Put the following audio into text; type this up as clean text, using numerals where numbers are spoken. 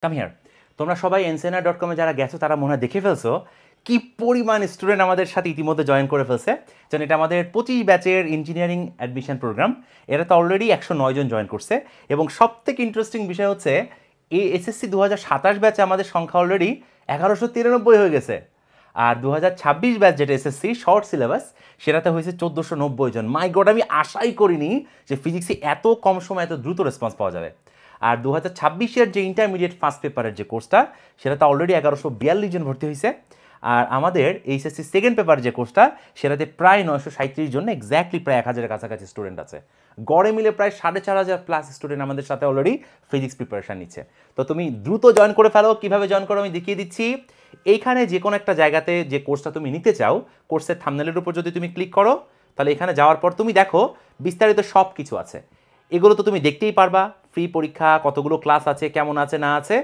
Come here. তোমরা সবাই ensenar.com যারা গেছো তারা মনে হয় দেখে ফেলছো কি পরিমাণ স্টুডেন্ট আমাদের সাথে ইতিমধ্যে জয়েন করে ফেলছে। যেন এটা আমাদের 25 ব্যাচের ইঞ্জিনিয়ারিং অ্যাডমিশন প্রোগ্রাম। এটা তো অলরেডি 109 জন জয়েন করছে এবং সবথেকে ইন্টারেস্টিং বিষয় হচ্ছে এই এসএসসি 2027 ব্যাচে আমাদের সংখ্যা অলরেডি 1193 হয়ে গেছে। আর 2026 ব্যাচ যেটা এসএসসি শর্ট সিলেবাস সেটাতে হয়েছে 1490 জন। মাই গড, আমি আশাই করিনি যে ফিজিক্সে এত কম সময় এত দ্রুত রেসপন্স পাওয়া যাবে। আর 2026-এর যে ইন্টারমিডিয়েট ফার্স্ট পেপারের যে কোর্সটা সেটাতে অলরেডি 1142 জন ভর্তি হয়েছে। আর আমাদের এইচএসসি সেকেন্ড পেপার যে কোর্সটা সেটাতে প্রায় 937 জন, এক্স্যাক্টলি প্রায় 1000-এর কাছাকাছি স্টুডেন্ট আছে। গড়ে মিলে প্রায় 4500 প্লাস স্টুডেন্ট আমাদের সাথে অলরেডি ফিজিক্স প্রিপারেশন নিচ্ছে। তো তুমি দ্রুত জয়েন করে ফেলো। কীভাবে জয়েন করো আমি দেখিয়ে দিচ্ছি। এইখানে যে কোনো একটা জায়গাতে যে কোর্সটা তুমি নিতে চাও, কোর্সের থাম্বনেলের উপর যদি তুমি ক্লিক করো তাহলে এখানে যাওয়ার পর তুমি দেখো বিস্তারিত সব কিছু আছে। এগুলো তো তুমি দেখতেই পারবা, ফ্রি পরীক্ষা, কতগুলো ক্লাস আছে, কেমন আছে না আছে,